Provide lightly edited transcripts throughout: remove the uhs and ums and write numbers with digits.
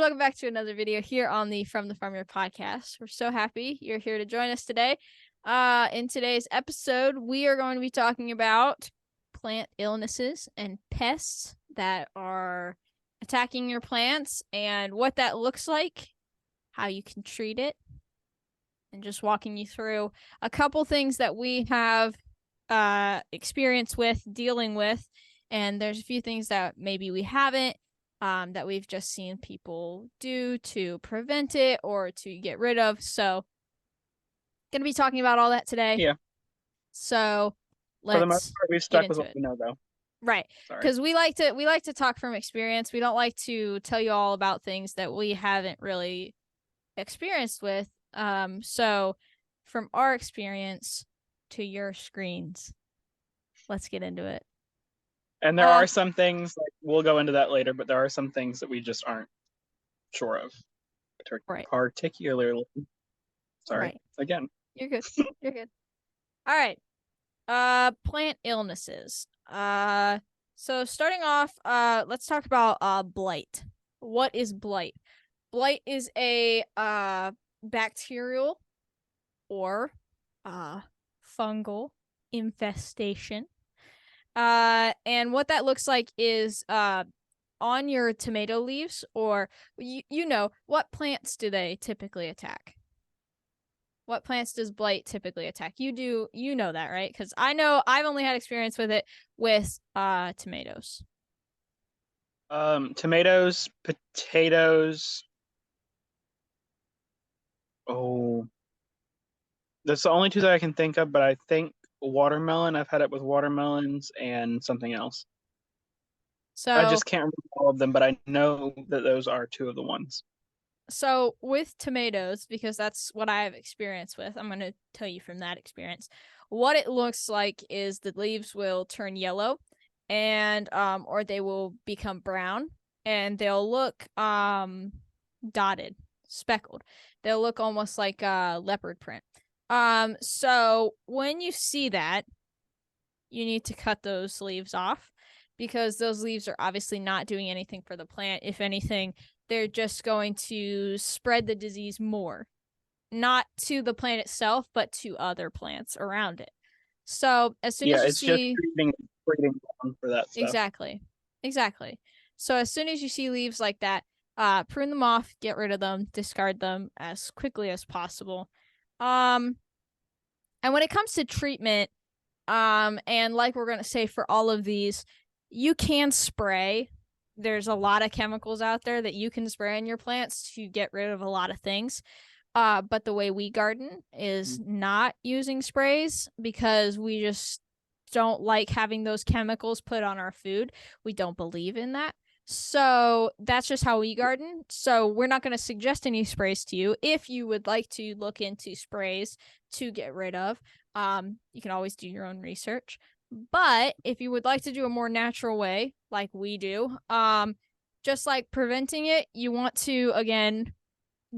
welcome back to another video here on the From the Farmer podcast. We're so happy you're here to join us today. In today's episode, we are going to be talking about plant illnesses and pests that are attacking your plants and what that looks like, how you can treat it, and just walking you through a couple things that we have experience with dealing with. And there's a few things that maybe we haven't, that we've just seen people do to prevent it or to get rid of. So, gonna be talking about all that today. Yeah. So For the most let's part, we've get stuck with into what it. we know, though. Right, Sorry. because we like to talk from experience. We don't like to tell you all about things that we haven't really experienced with. So from our experience to your screens, let's get into it. And there are some things, like, we'll go into that later, but there are some things that we just aren't sure of. Right. Particularly. Sorry. Right. Again. You're good. You're good. All right. Plant illnesses. So starting off, let's talk about blight. What is blight? Blight is a bacterial or fungal infestation. And what that looks like is on your tomato leaves, or you know, what plants do they typically attack? What plants does blight typically attack? You know that, right? Because I know I've only had experience with it with tomatoes. Tomatoes, potatoes. Oh, that's the only two that I can think of, but I think watermelon. I've had it with watermelons and something else. So I just can't remember all of them, but I know that those are two of the ones. So with tomatoes, because that's what I have experience with, I'm going to tell you from that experience. What it looks like is the leaves will turn yellow, and or they will become brown, and they'll look dotted, speckled. They'll look almost like a leopard print. So when you see that, you need to cut those leaves off, because those leaves are obviously not doing anything for the plant. If anything, they're just going to spread the disease more, not to the plant itself, but to other plants around it. So as soon as you it's see, just breeding for that stuff. Exactly. So as soon as you see leaves like that, prune them off, get rid of them, discard them as quickly as possible. And when it comes to treatment, and like we're gonna say for all of these, you can spray. There's a lot of chemicals out there that you can spray on your plants to get rid of a lot of things. But the way we garden is not using sprays, because we just don't like having those chemicals put on our food. We don't believe in that. So that's just how we garden. So we're not going to suggest any sprays to you. If you would like to look into sprays to get rid of, you can always do your own research. But if you would like to do a more natural way, like we do, just like preventing it, you want to, again,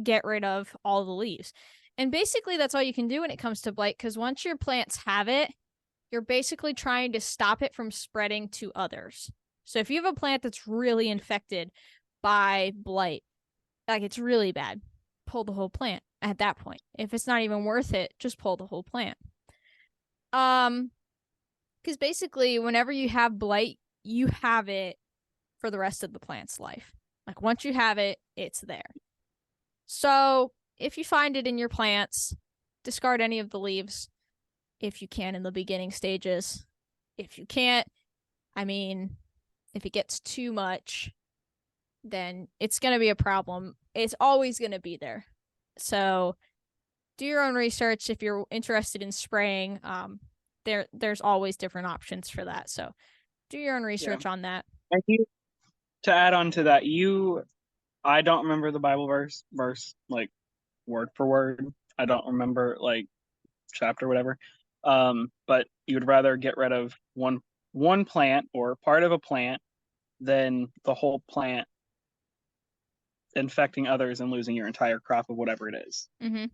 get rid of all the leaves. And basically that's all you can do when it comes to blight, because once your plants have it, you're basically trying to stop it from spreading to others. So if you have a plant that's really infected by blight, like it's really bad, pull the whole plant at that point. If it's not even worth it, just pull the whole plant. Because basically whenever you have blight, you have it for the rest of the plant's life. Like once you have it, it's there. So if you find it in your plants, discard any of the leaves if you can in the beginning stages. If you can't, I mean, if it gets too much, then it's going to be a problem. It's always going to be there. So do your own research. If you're interested in spraying, there's always different options for that. So do your own research on that. And to add on to that, I don't remember the Bible verse like word for word. I don't remember like chapter, whatever. But you'd rather get rid of one plant or part of a plant than the whole plant infecting others and losing your entire crop of whatever it is. Mm-hmm.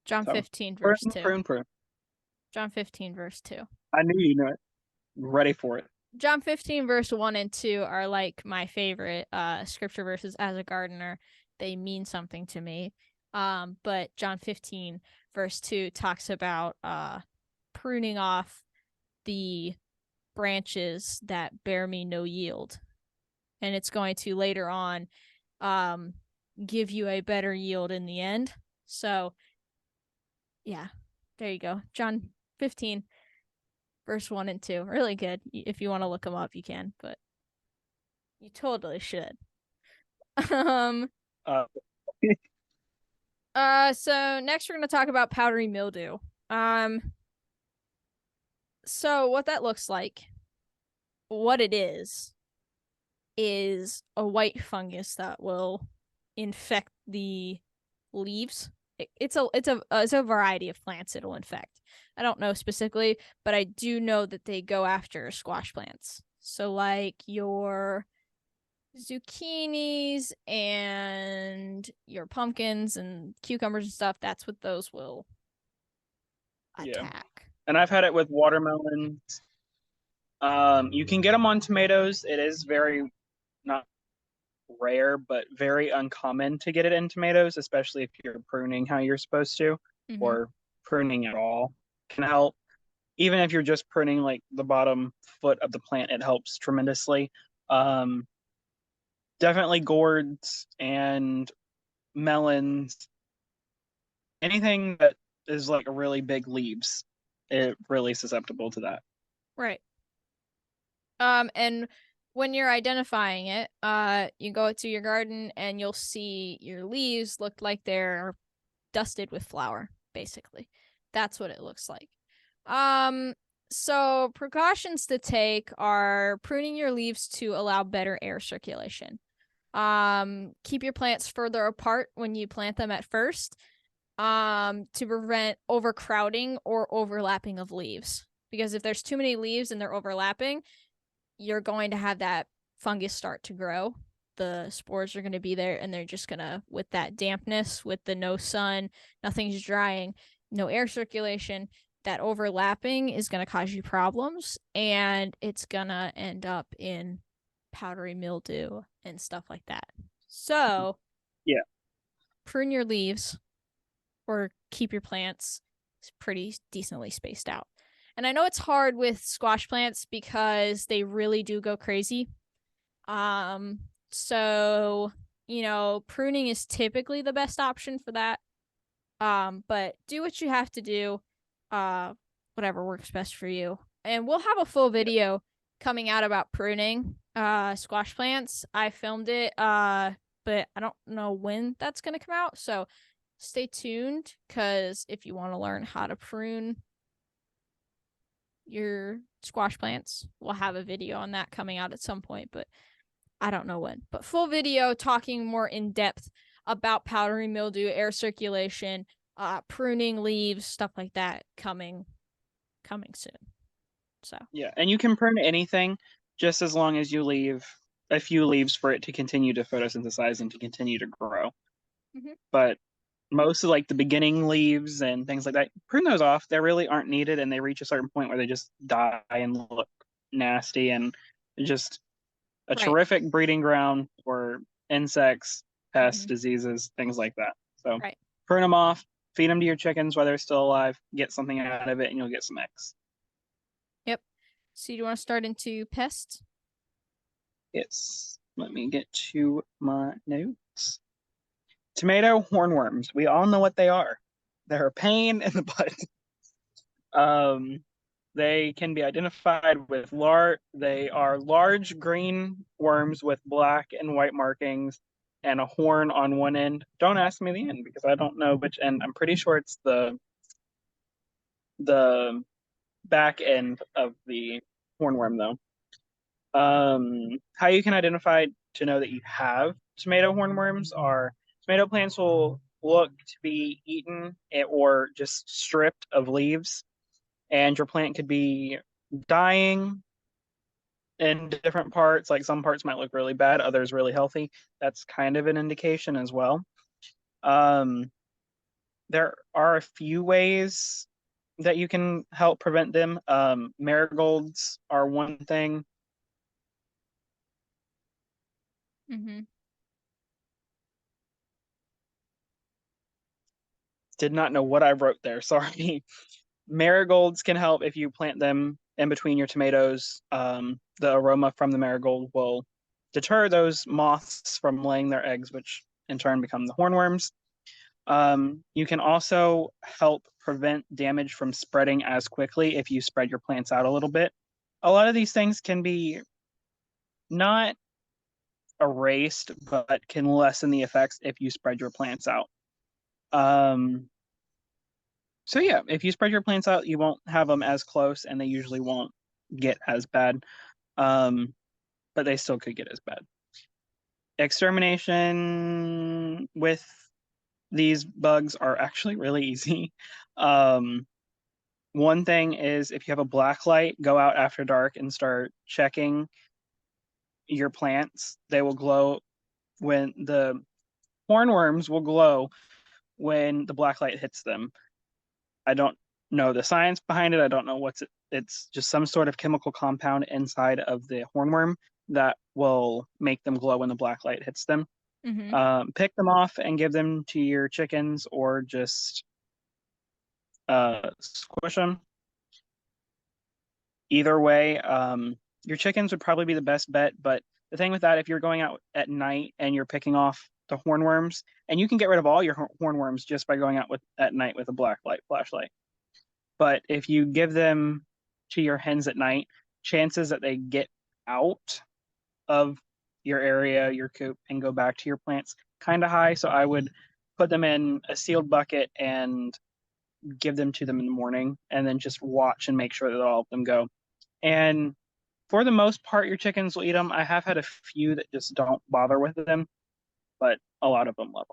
John 15 verse 2. Prune. John 15 verse 2. I knew you knew it. Ready for it. John 15 verse 1 and 2 are like my favorite scripture verses as a gardener. they mean something to me. But John 15 verse 2 talks about pruning off the branches that bear me no yield, and it's going to later on um give you a better yield in the end. So yeah, there you go. John 15 verse 1 and 2, really good. If you want to look them up, you can, but you totally should. um Uh, so next we're going to talk about powdery mildew. So what that looks like, what it is a white fungus that will infect the leaves. It's a variety of plants it'll infect. I don't know specifically, but I do know that they go after squash plants. So like your zucchinis and your pumpkins and cucumbers and stuff, that's what those will yeah, attack. and I've had it with watermelons. You can get them on tomatoes. It is very not rare, but very uncommon to get it in tomatoes, especially if you're pruning how you're supposed to, Mm-hmm. or pruning at all can help. Even if you're just pruning like the bottom foot of the plant, it helps tremendously. Um, Definitely gourds and melons, anything that is like really big leaves, it really susceptible to that. Right. And when you're identifying it, you go to your garden and you'll see your leaves look like they're dusted with flour, basically. That's what it looks like. Um, so precautions to take are pruning your leaves to allow better air circulation. Keep your plants further apart when you plant them at first, to prevent overcrowding or overlapping of leaves. Because if there's too many leaves and they're overlapping, you're going to have that fungus start to grow. The spores are going to be there, and they're just going to, with that dampness, with the no sun, nothing's drying, no air circulation, that overlapping is going to cause you problems, and it's going to end up in powdery mildew and stuff like that. So, Yeah. prune your leaves or keep your plants pretty decently spaced out. And I know it's hard with squash plants because they really do go crazy. Um, so, pruning is typically the best option for that. But do what you have to do. Uh, Whatever works best for you. And we'll have a full video coming out about pruning squash plants. I filmed it, but I don't know when that's gonna come out. So stay tuned, because if you want to learn how to prune your squash plants, we'll have a video on that coming out at some point, but I don't know when. But full video talking more in depth about powdery mildew, air circulation, pruning leaves, stuff like that coming soon. So Yeah, and you can prune anything just as long as you leave a few leaves for it to continue to photosynthesize and to continue to grow. Mhm. But most of like the beginning leaves and things like that, prune those off. They really aren't needed, and they reach a certain point where they just die and look nasty, and just a right. terrific breeding ground for insects, pests, Mhm. diseases, things like that. So Right. prune them off, feed them to your chickens while they're still alive, get something out of it, and you'll get some eggs. Yep. So do you want to start into pests? Yes. Let me get to my notes. Tomato hornworms. We all know what they are. They're a pain in the butt. Um, they can be identified with they are large green worms with black and white markings and a horn on one end. Don't ask me the end because I don't know which end. I'm pretty sure it's the back end of the hornworm though. How you can identify to know that you have tomato hornworms are tomato plants will look to be eaten or just stripped of leaves, and your plant could be dying in different parts. Like some parts might look really bad, others really healthy. That's kind of an indication as well. Um, there are a few ways that you can help prevent them. Marigolds are one thing. Mm-hmm. did not know what I wrote there. Sorry. Marigolds can help if you plant them in between your tomatoes. The aroma from the marigold will deter those moths from laying their eggs, which in turn become the hornworms. You can also help prevent damage from spreading as quickly if you spread your plants out a little bit. A lot of these things can be not erased, but can lessen the effects if you spread your plants out. So yeah, if you spread your plants out, you won't have them as close, and they usually won't get as bad. But they still could get as bad. Extermination with these bugs are actually really easy. One thing is if you have a black light, go out after dark and start checking your plants. They will glow when the hornworms will glow when the black light hits them. I don't know the science behind it. I don't know what's it. It's just some sort of chemical compound inside of the hornworm that will make them glow when the black light hits them. Pick them off and give them to your chickens, or just squish them. Either way, your chickens would probably be the best bet. But the thing with that, if you're going out at night and you're picking off the hornworms, and you can get rid of all your hornworms just by going out at night with a black light flashlight. But if you give them to your hens at night, chances that they get out of your area, your coop, and go back to your plants kind of high. So I would put them in a sealed bucket and give them to them in the morning, and then just watch and make sure that all of them go. And for the most part, your chickens will eat them. I have had a few that just don't bother with them, but a lot of them love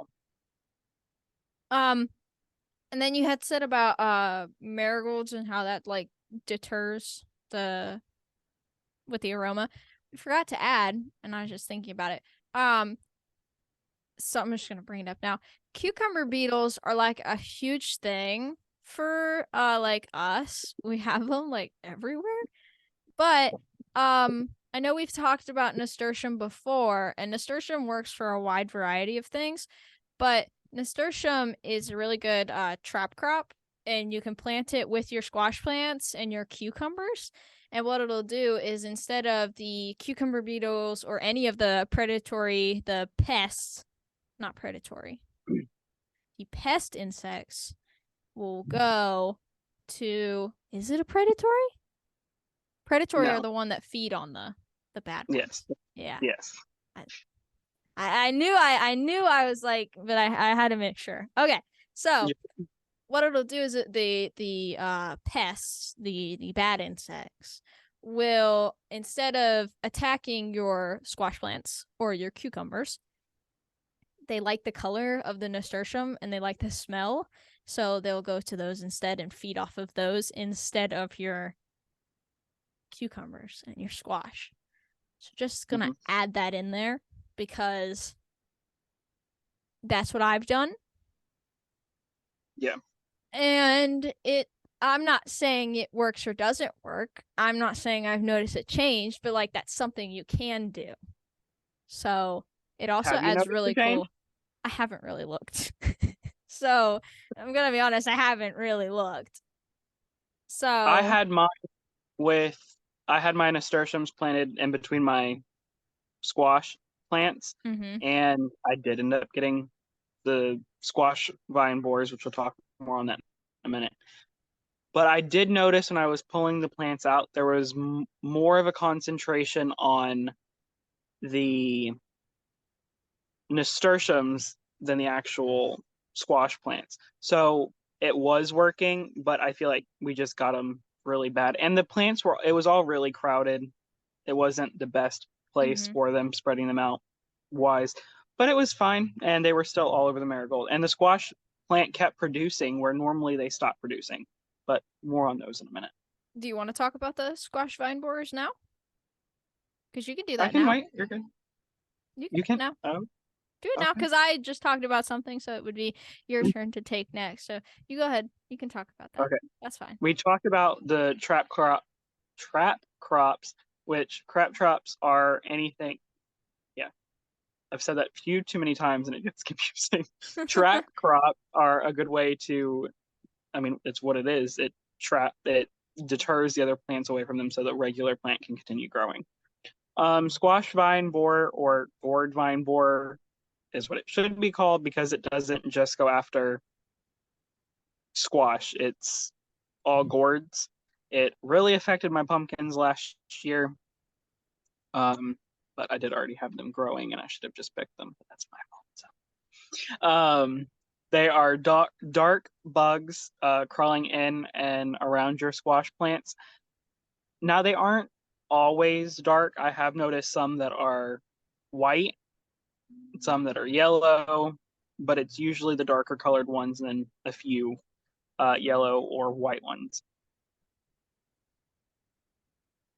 them. And then you had said about marigolds and how that like deters with the aroma. We forgot to add, and I was just thinking about it. So I'm just gonna bring it up now. Cucumber beetles are like a huge thing for like us. We have them like everywhere. But I know we've talked about nasturtium before, and nasturtium works for a wide variety of things, but nasturtium is a really good trap crop, and you can plant it with your squash plants and your cucumbers. And what it'll do is, instead of the cucumber beetles or any of the pests, not predatory, the pest insects will go to, is it a predatory? Predatory No. are the one that feed on the bad ones. Yes. Yeah. Yes. I knew I was like, but I had to make sure. Okay. So what it'll do is the pests, the bad insects, will, instead of attacking your squash plants or your cucumbers, they like the color of the nasturtium and they like the smell. So they'll go to those instead and feed off of those instead of your cucumbers and your squash. So just gonna add that in there because that's what I've done. Yeah. And I'm not saying it works or doesn't work. I'm not saying I've noticed a change, but like that's something you can do. So it also adds really cool. I haven't really looked. So I'm gonna be honest, I haven't really looked. So I had my nasturtiums planted in between my squash plants, and I did end up getting the squash vine borers, which we'll talk more on that in a minute. But I did notice when I was pulling the plants out, there was more of a concentration on the nasturtiums than the actual squash plants. So it was working, but I feel like we just got them really bad. And the plants it was all really crowded. It wasn't the best place for them, spreading them out wise, but it was fine. And they were still all over the marigold. And the squash plant kept producing where normally they stop producing, but more on those in a minute. Do you want to talk about the squash vine borers now? Because you can do that I can now. wait. You're good. You can now. Do it now, because I just talked about something, so it would be your turn to take next. So you go ahead. You can talk about that. Okay. That's fine. We talked about the trap crops, which trap crops are anything. Yeah. I've said that few too many times and it gets confusing. Trap crop are a good way to, I mean, it's what it is. It deters the other plants away from them so the regular plant can continue growing. Squash vine borer or gourd vine borer is what it should be called because it doesn't just go after squash. It's all gourds. It really affected my pumpkins last year. But I did already have them growing and I should have just picked them, but that's my fault. So. They are dark bugs crawling in and around your squash plants. Now, they aren't always dark. I have noticed some that are white, some that are yellow, but it's usually the darker colored ones and then a few yellow or white ones.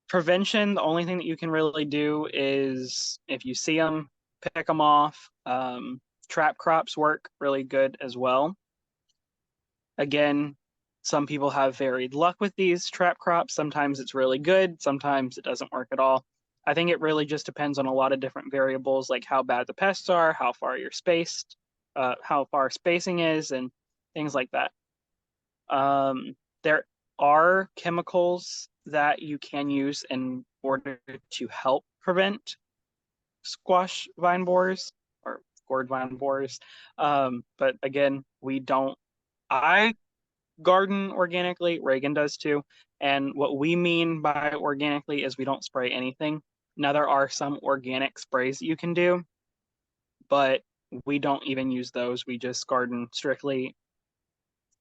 Prevention, the only thing that you can really do is if you see them, pick them off. Trap crops work really good as well. Again, some people have varied luck with these trap crops. Sometimes it's really good, sometimes it doesn't work at all. I think it really just depends on a lot of different variables, like how bad the pests are, how far you're spaced, how far spacing is, and things like that. There are chemicals that you can use in order to help prevent squash vine borers or gourd vine borers. But again, I garden organically, Reagan does too. And what we mean by organically is we don't spray anything. Now, there are some organic sprays that you can do, but we don't even use those. We just garden strictly.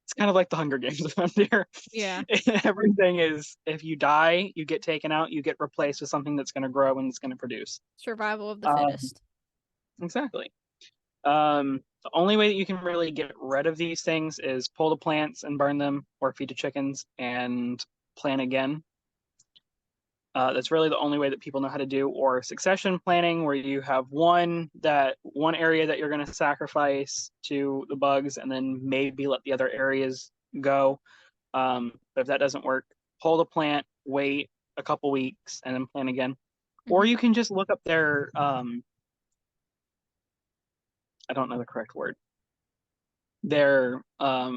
It's kind of like the Hunger Games around here. Yeah. Everything is, if you die, you get taken out, you get replaced with something that's going to grow and it's going to produce. Survival of the fittest. Exactly. The only way that you can really get rid of these things is pull the plants and burn them or feed to chickens and plant again. That's really the only way that people know how to do, or succession planting, where you have one area that you're going to sacrifice to the bugs and then maybe let the other areas go. But if that doesn't work, pull the plant, wait a couple weeks, and then plant again. Or you can just look up their I don't know the correct word. I'll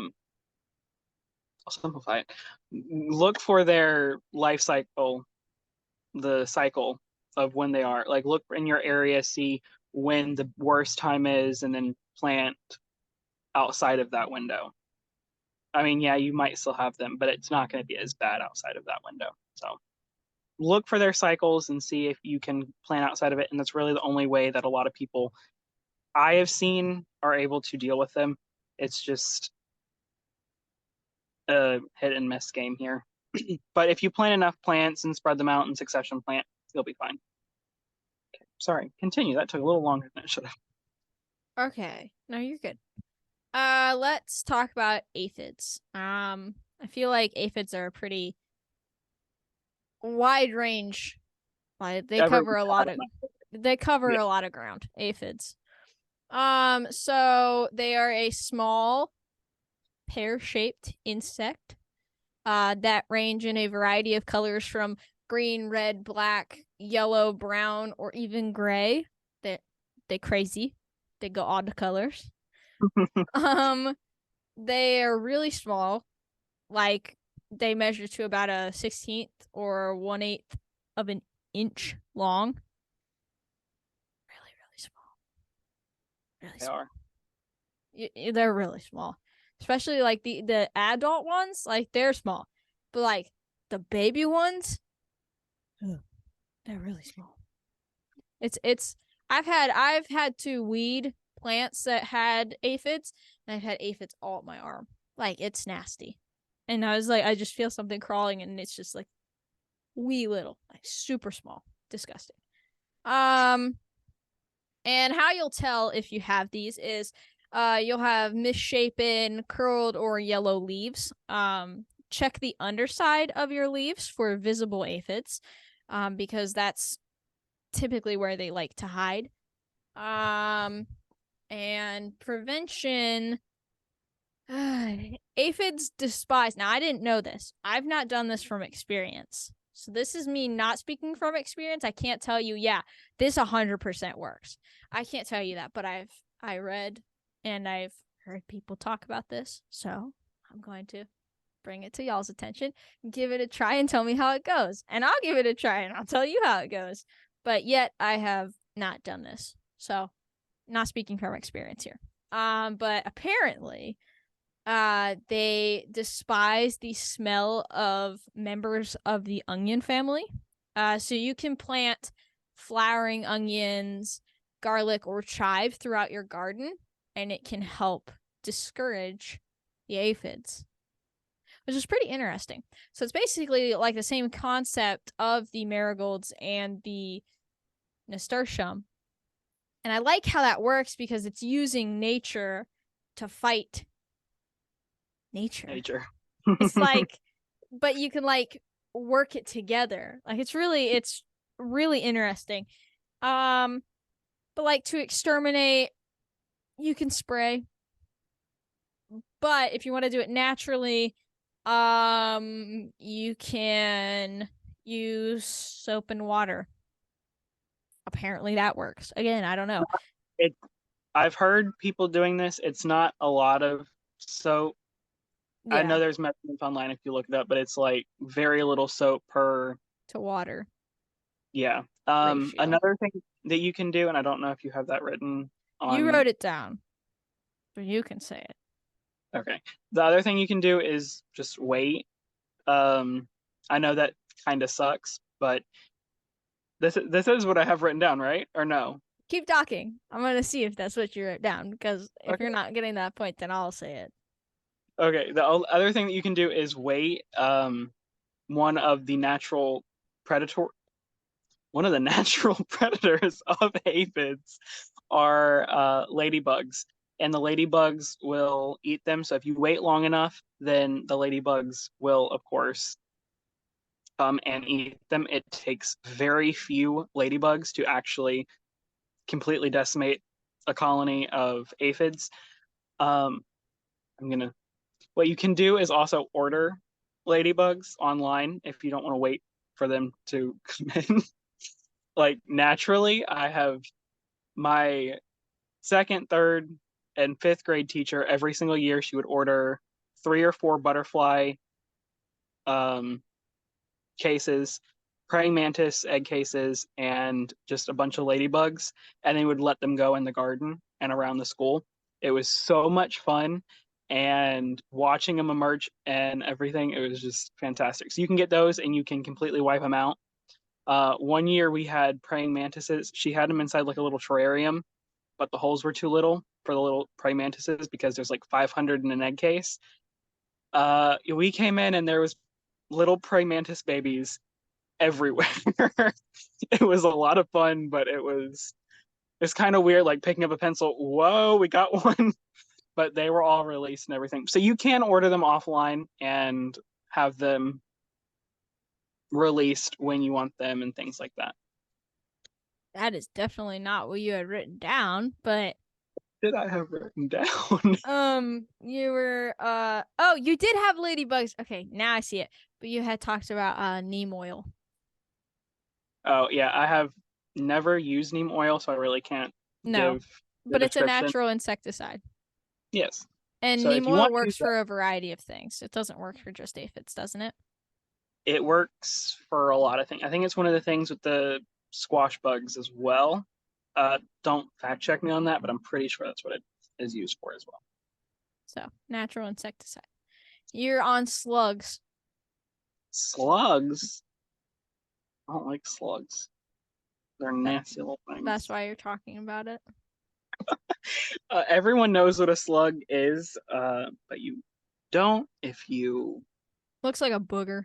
simplify it. Look for their life cycle, the cycle of when they are. Like, look in your area, see when the worst time is, and then plant outside of that window. I mean, yeah, you might still have them, but it's not going to be as bad outside of that window. So look for their cycles and see if you can plant outside of it. And that's really the only way that a lot of people I have seen are able to deal with them. It's just a hit and miss game here. But if you plant enough plants and spread them out in succession plant, you'll be fine. Okay, sorry, continue. That took a little longer than it should have. Okay. No, you're good. Let's talk about aphids. I feel like aphids are a pretty wide range. Like they cover a lot of ground. Aphids. So they are a small pear-shaped insect that range in a variety of colors from green, red, black, yellow, brown, or even gray. They're crazy. They go all the colors. They are really small. Like they measure to about a 16th or 1/8 of an inch long. Really, really small. Really small. They are. They're really small. Especially like the adult ones, like they're small. But like the baby ones, they're really small. It's I've had to weed plants that had aphids, and I've had aphids all up my arm. Like it's nasty. And I was like, I just feel something crawling and it's just like wee little, like super small. Disgusting. And how you'll tell if you have these is you'll have misshapen, curled, or yellow leaves. Check the underside of your leaves for visible aphids, because that's typically where they like to hide. And prevention. Aphids despise. Now, I didn't know this. I've not done this from experience. So this is me not speaking from experience. I can't tell you, yeah, this 100% works. I can't tell you that, but I read and I've heard people talk about this. So I'm going to bring it to y'all's attention, give it a try and tell me how it goes. And I'll give it a try and I'll tell you how it goes. But yet I have not done this. So not speaking from experience here. But apparently they despise the smell of members of the onion family. So you can plant flowering onions, garlic, or chive throughout your garden, and it can help discourage the aphids, which is pretty interesting. So it's basically like the same concept of the marigolds and the nasturtium. And I like how that works because it's using nature to fight nature. It's like, but you can like work it together. Like it's really interesting. But like to exterminate, you can spray. But if you want to do it naturally, you can use soap and water. Apparently that works. Again, I don't know. I've heard people doing this. It's not a lot of soap. Yeah. I know there's measurements online if you look it up, but it's like very little soap per to water. Yeah. Ratio. Another thing that you can do, and I don't know if you have that written on. You wrote it down, but you can say it. Okay. The other thing you can do is just wait. I know that kind of sucks, but this is what I have written down, right? Or no? Keep talking. I'm gonna see if that's what you wrote down, because if you're not getting that point, then I'll say it. Okay. The other thing that you can do is wait. One of the natural predators of aphids are ladybugs, and the ladybugs will eat them. So if you wait long enough, then the ladybugs will, of course, come and eat them. It takes very few ladybugs to actually completely decimate a colony of aphids. What you can do is also order ladybugs online if you don't want to wait for them to come in. Like naturally, I have my second, third, and fifth grade teacher every single year. She would order 3 or 4 butterfly cases, praying mantis egg cases, and just a bunch of ladybugs, and they would let them go in the garden and around the school. It was so much fun, and watching them emerge and everything, it was just fantastic. So you can get those and you can completely wipe them out. One year we had praying mantises. She had them inside like a little terrarium, but the holes were too little for the little praying mantises because there's like 500 in an egg case. We came in and there was little praying mantis babies everywhere. It was a lot of fun, but it's kind of weird, like picking up a pencil. Whoa, we got one. But they were all released and everything. So you can order them offline and have them released when you want them and things like that. That is definitely not what you had written down, but did I have written down? You were oh, you did have ladybugs. Okay, now I see it. But you had talked about neem oil. Oh yeah, I have never used neem oil, so I really can't give. But it's a natural insecticide. Yes. And so neem oil works for a variety of things. It doesn't work for just aphids, doesn't it? It works for a lot of things. I think it's one of the things with the squash bugs as well. Don't fact check me on that, but I'm pretty sure that's what it is used for as well. So, natural insecticide. You're on slugs. Slugs? I don't like slugs. They're nasty little things. That's why you're talking about it. Everyone knows what a slug is, but you don't if you... Looks like a booger.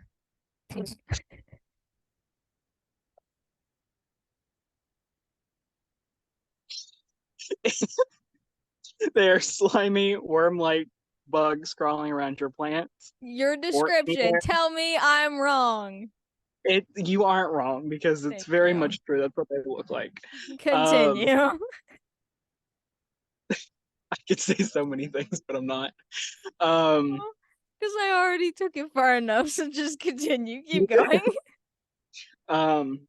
They are slimy, worm-like bugs crawling around your plants. Your description. Tell me I'm wrong. You aren't wrong because it's very much true. That's what they look like. Continue. I could say so many things, but I'm not. Because I already took it far enough, so just continue. Keep going. Um,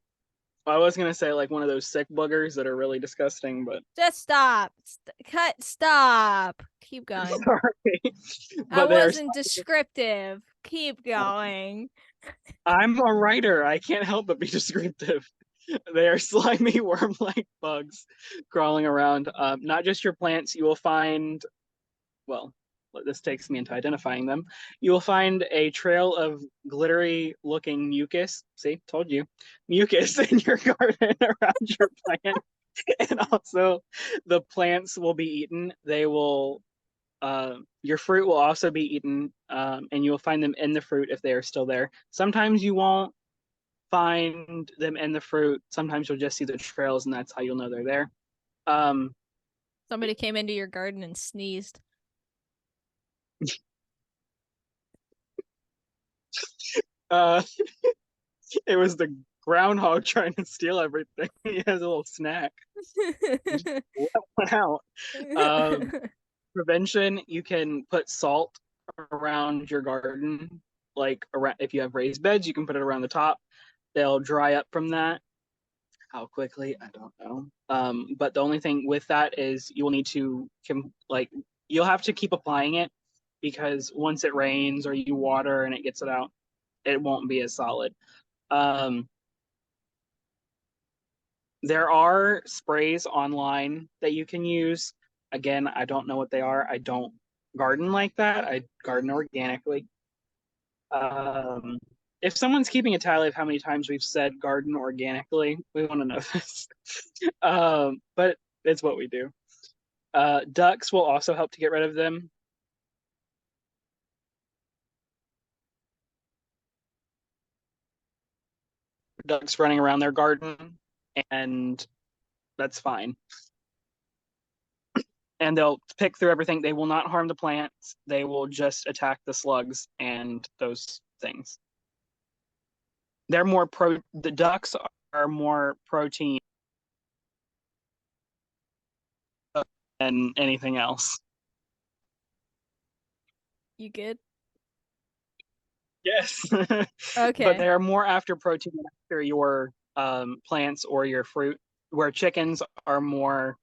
I was gonna say like one of those sick boogers that are really disgusting, but Just stop. Stop. Keep going. sorry. I But they are. wasn't descriptive. Keep going. I'm a writer. I can't help but be descriptive. They are slimy worm-like bugs crawling around. Not just your plants. You will find, well, this takes me into identifying them. You will find a trail of glittery-looking mucus. See, told you, mucus in your garden around your plant, and also the plants will be eaten. They will. Your fruit will also be eaten, and you will find them in the fruit if they are still there. Sometimes you won't find them in the fruit. Sometimes you'll just see the trails, and that's how you'll know they're there. Um, Somebody came into your garden and sneezed. uh, it was the groundhog trying to steal everything. He has a little snack. Just went out. Prevention: you can put salt around your garden. Like around, if you have raised beds, you can put it around the top. They'll dry up from that. How quickly, I don't know. But the only thing with that is you will need to like you'll have to keep applying it because once it rains or you water and it gets it out, it won't be as solid. Um, there are sprays online that you can use. Again, I don't know what they are. I don't garden like that. I garden organically. Um, if someone's keeping a tally of how many times we've said garden organically, we want to know this. But it's what we do. Ducks will also help to get rid of them. Ducks running around their garden, and that's fine. And they'll pick through everything. They will not harm the plants. They will just attack the slugs and those things. They're more the ducks are more protein than anything else. You good? Yes. But Okay. they are more after protein than after your plants or your fruit, where chickens are more,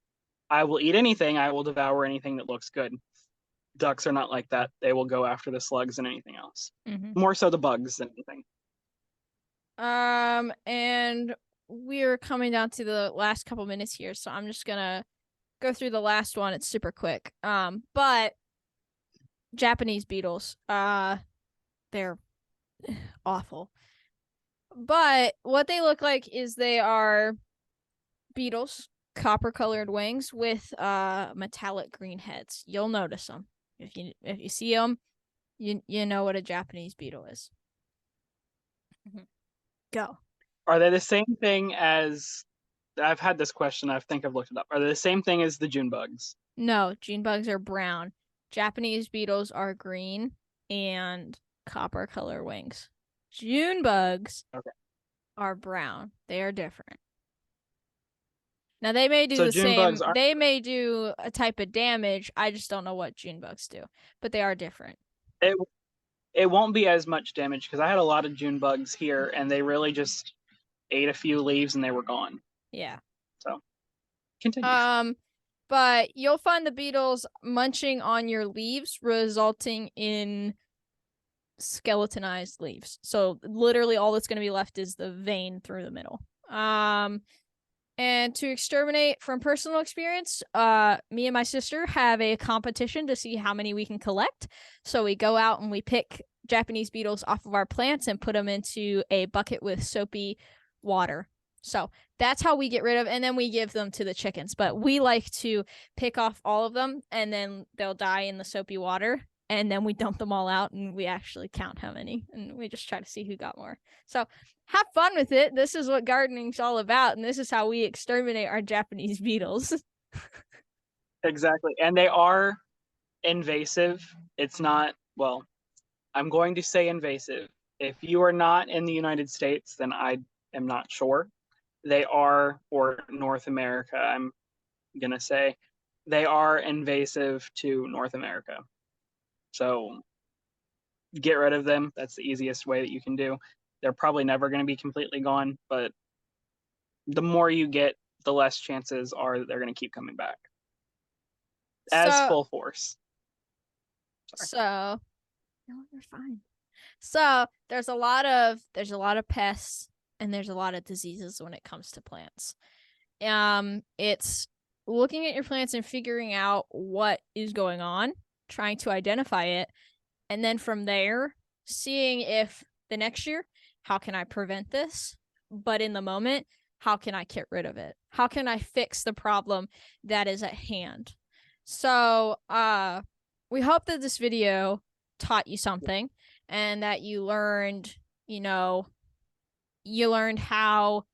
I will eat anything, I will devour anything that looks good. Ducks are not like that. They will go after the slugs and anything else. Mm-hmm. More so the bugs than anything. And we're coming down to the last couple minutes here, so I'm just gonna go through the last one. It's super quick. But Japanese beetles, they're awful. But what they look like is they are beetles, copper colored wings with metallic green heads. You'll notice them. If you see them, you know what a Japanese beetle is. Go. Are they the same thing as, I've had this question, I think I've looked it up. Are they the same thing as the June bugs? No, June bugs are brown. Japanese beetles are green and copper color wings. June bugs are brown. They are different. Now they may do So the June same. bugs are, They may do a type of damage. I just don't know what June bugs do, but they are different. it it won't be as much damage because I had a lot of June bugs here and they really just ate a few leaves and they were gone. Yeah. So continue. But you'll find the beetles munching on your leaves, resulting in skeletonized leaves. So literally all that's going to be left is the vein through the middle. And to exterminate from personal experience, me and my sister have a competition to see how many we can collect. So we go out and we pick Japanese beetles off of our plants and put them into a bucket with soapy water. So that's how we get rid of, and then we give them to the chickens. But we like to pick off all of them, and then they'll die in the soapy water, and then we dump them all out, and we actually count how many, and we just try to see who got more. So have fun with it. This is what gardening's all about, and this is how we exterminate our Japanese beetles. Exactly. And they are invasive. It's not, well, I'm going to say invasive. If you are not in the United States, then I am not sure. They are, or North America, I'm going to say, they are invasive to North America. So get rid of them. That's the easiest way that you can do. they're probably never going to be completely gone, but the more you get, the less chances are that they're going to keep coming back as So full force. so no, you're fine. So there's a lot of pests and there's a lot of diseases when it comes to plants. It's looking at your plants and figuring out what is going on, trying to identify it, and then from there, seeing if the next year, how can I prevent this? But in the moment, how can I get rid of it? How can I fix the problem that is at hand? So, we hope that this video taught you something and that you learned, how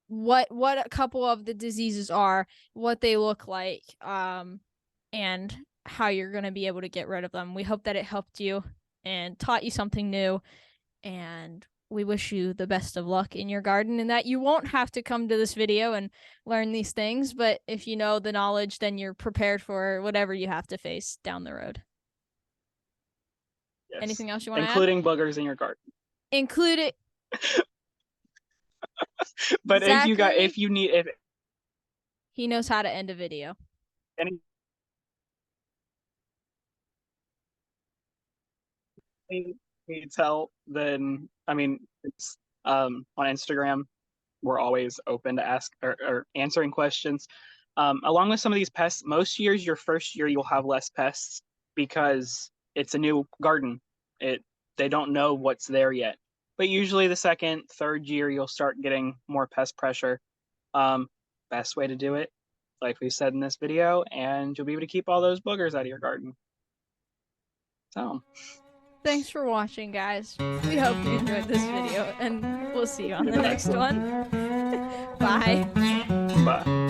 what a couple of the diseases are, what they look like, and how you're going to be able to get rid of them. We hope that it helped you and taught you something new, and we wish you the best of luck in your garden and that you won't have to come to this video and learn these things, but if you know the knowledge, then you're prepared for whatever you have to face down the road. Yes. Anything else you want to add? Including boogers in your garden. Include it. But if you need, if he knows how to end a video. Any needs help, then it's on Instagram. We're always open to ask or answering questions. Along with some of these pests, most years, your first year, you'll have less pests because it's a new garden. They don't know what's there yet. But usually the second, third year, you'll start getting more pest pressure. Best way to do it, like we said in this video, and you'll be able to keep all those boogers out of your garden. So, thanks for watching, guys. We hope you enjoyed this video, and we'll see you on the next one. Bye. Bye.